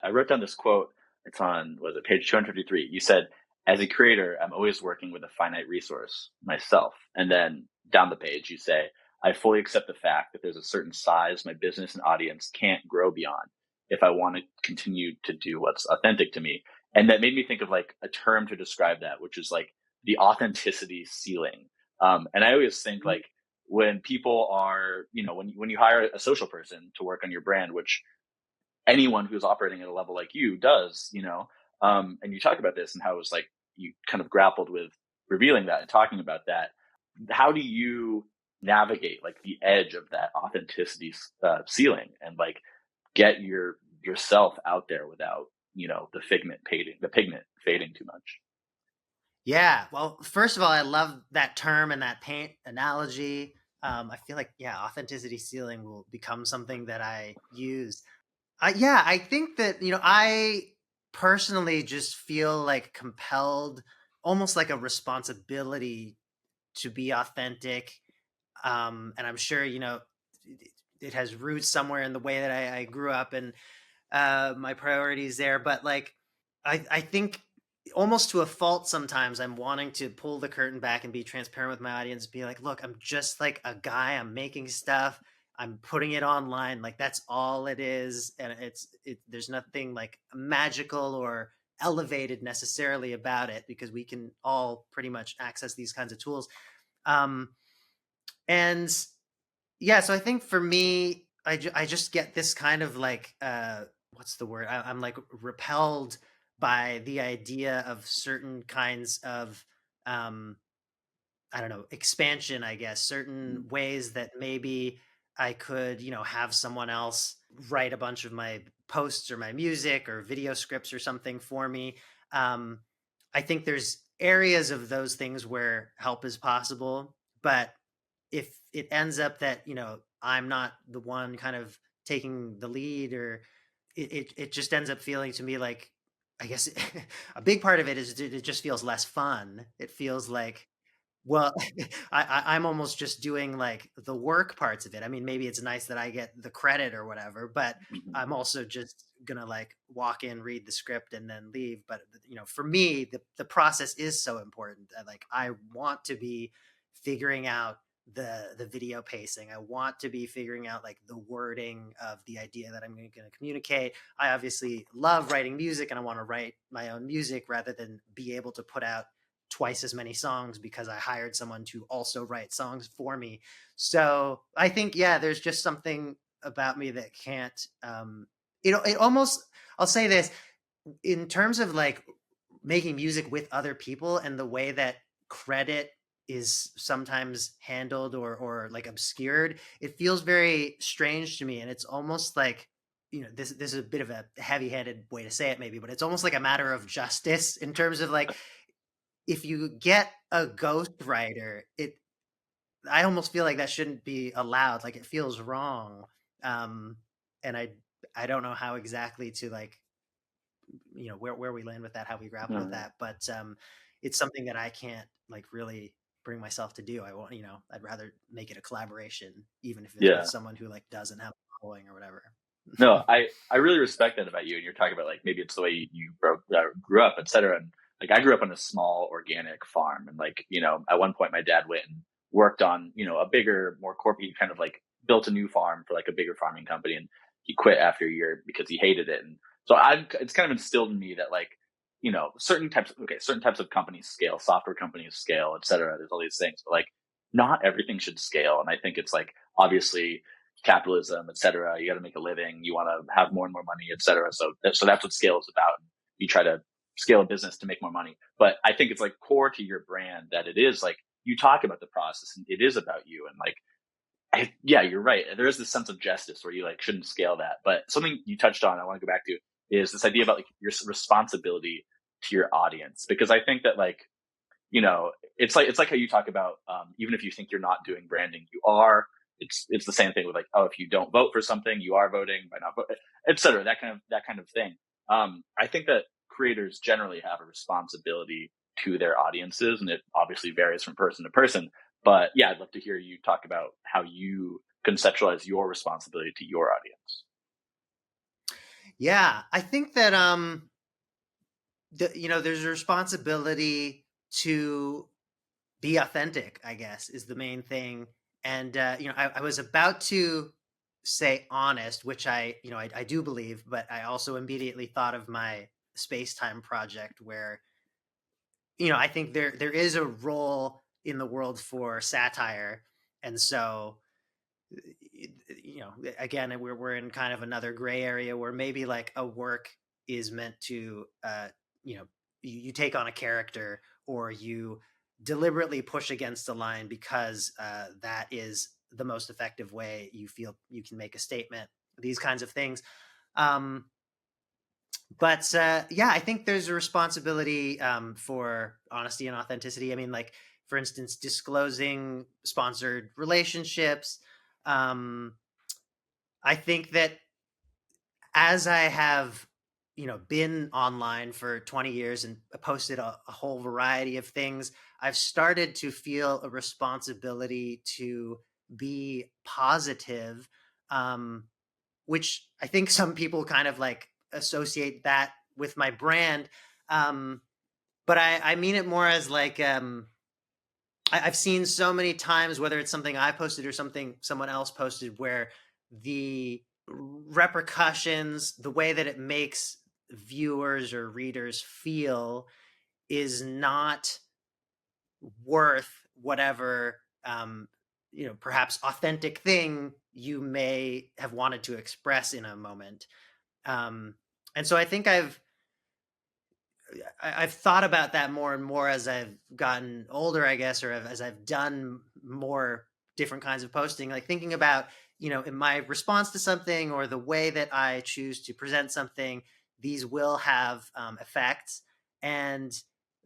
I wrote down this quote. It's on, was it page 253? You said, as a creator, I'm always working with a finite resource, myself. And then down the page, you say, I fully accept the fact that there's a certain size my business and audience can't grow beyond if I want to continue to do what's authentic to me. And that made me think of like a term to describe that, which is like the authenticity ceiling. And I always think like when people are, when you hire a social person to work on your brand, which anyone who's operating at a level like you does, and you talk about this and how it was like you kind of grappled with revealing that and talking about that. How do you navigate like the edge of that authenticity ceiling and like get yourself out there without the pigment fading too much? Yeah. Well, first of all, I love that term and that paint analogy. I feel like, yeah, authenticity ceiling will become something that I use. Yeah, I think that, I personally just feel like compelled, almost like a responsibility to be authentic. And I'm sure, it has roots somewhere in the way that I grew up and my priorities there. But like, I think almost to a fault sometimes I'm wanting to pull the curtain back and be transparent with my audience, be like, look, I'm just like a guy, I'm making stuff, I'm putting it online, like that's all it is. And there's nothing like magical or elevated necessarily about it, because we can all pretty much access these kinds of tools. um and yeah, so I think for me, I just get this kind of like, what's the word? I'm like repelled by the idea of certain kinds of, um, I don't know, expansion, I guess, certain ways that maybe I could, have someone else write a bunch of my posts or my music or video scripts or something for me. Um, I think there's areas of those things where help is possible, but if it ends up that, I'm not the one kind of taking the lead, or it just ends up feeling to me like, I guess a big part of it is it just feels less fun. It feels like, well, I'm almost just doing like the work parts of it. I mean, maybe it's nice that I get the credit or whatever, but Mhm. I'm also just gonna like walk in, read the script, and then leave. But for me, the process is so important. Like I want to be figuring out the video pacing. I want to be figuring out like the wording of the idea that I'm going to communicate. I obviously love writing music, and I want to write my own music rather than be able to put out twice as many songs because I hired someone to also write songs for me. So I think, yeah, there's just something about me that can't, it almost, I'll say this in terms of like making music with other people and the way that credit is sometimes handled or like obscured, it feels very strange to me. And it's almost like, this is a bit of a heavy-handed way to say it maybe, but it's almost like a matter of justice in terms of like, if you get a ghostwriter, I almost feel like that shouldn't be allowed. Like it feels wrong. Um, and I don't know how exactly to like, where we land with that, how we grapple with Uh, that. But it's something that I can't like really bring myself to do. I want, I'd rather make it a collaboration, even if it's with yeah. someone who like doesn't have a following or whatever. No, I really respect that about you. And you're talking about like maybe it's the way you grew up, et cetera. And like I grew up on a small organic farm, and like at one point my dad went and worked on a bigger, more corporate kind of like built a new farm for like a bigger farming company, and he quit after a year because he hated it. And so I it's kind of instilled in me that like certain types of companies scale, software companies scale, et cetera. There's all these things, but like not everything should scale. And I think it's like obviously capitalism, et cetera. You got to make a living. You want to have more and more money, et cetera. So that's what scale is about. You try to scale a business to make more money. But I think it's like core to your brand that it is like you talk about the process and it is about you. And like, yeah, you're right. There is this sense of justice where you like shouldn't scale that. But something you touched on, I want to go back to is this idea about like your responsibility to your audience. Because I think that like, it's like how you talk about, even if you think you're not doing branding, you are. It's the same thing with like, oh, if you don't vote for something, you are voting by not voting, et cetera. That kind of thing. I think that creators generally have a responsibility to their audiences, and it obviously varies from person to person. But yeah, I'd love to hear you talk about how you conceptualize your responsibility to your audience. Yeah, I think that there's a responsibility to be authentic, I guess, is the main thing. And I was about to say honest, which I do believe, but I also immediately thought of my space time project where I think there is a role in the world for satire, and so again, we're in kind of another gray area where maybe like a work is meant to you take on a character, or you deliberately push against the line because that is the most effective way you feel you can make a statement, these kinds of things. um, but yeah, I think there's a responsibility for honesty and authenticity. I mean, like, for instance, disclosing sponsored relationships. um, I think that as I have, been online for 20 years and posted a whole variety of things, I've started to feel a responsibility to be positive, um, which I think some people kind of like associate that with my brand. Um, but I mean it more as like, I've seen so many times, whether it's something I posted or something someone else posted, where the repercussions, the way that it makes viewers or readers feel, is not worth whatever perhaps authentic thing you may have wanted to express in a moment. Um, and so I think I've thought about that more and more as I've gotten older, I guess, or as I've done more different kinds of posting, like thinking about, in my response to something or the way that I choose to present something, these will have effects. And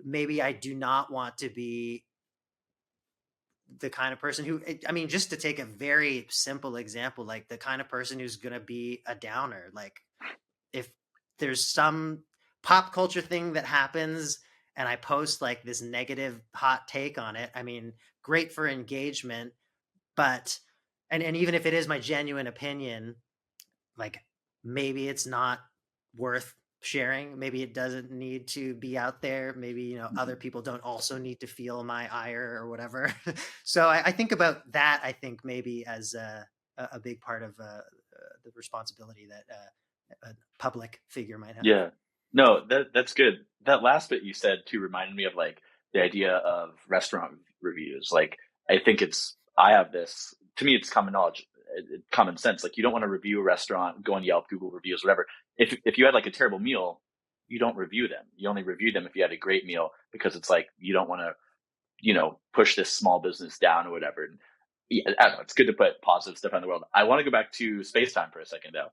maybe I do not want to be the kind of person who, I mean, just to take a very simple example, like the kind of person who's going to be a downer. Like, if there's some pop culture thing that happens and I post like this negative hot take on it, I mean, great for engagement, but and even if it is my genuine opinion, like, maybe it's not worth sharing. Maybe it doesn't need to be out there. Maybe, other people don't also need to feel my ire or whatever. So I think about that, I think maybe as a big part of the responsibility that a public figure might have. Yeah. No, that's good. That last bit you said too reminded me of like the idea of restaurant reviews. Like, I think I have this, to me, it's common knowledge, common sense. Like, you don't want to review a restaurant, go on Yelp, Google reviews, whatever. If you had like a terrible meal, you don't review them. You only review them if you had a great meal, because it's like, you don't want to, push this small business down or whatever. And yeah, I don't know. It's good to put positive stuff on the world. I want to go back to space time for a second though.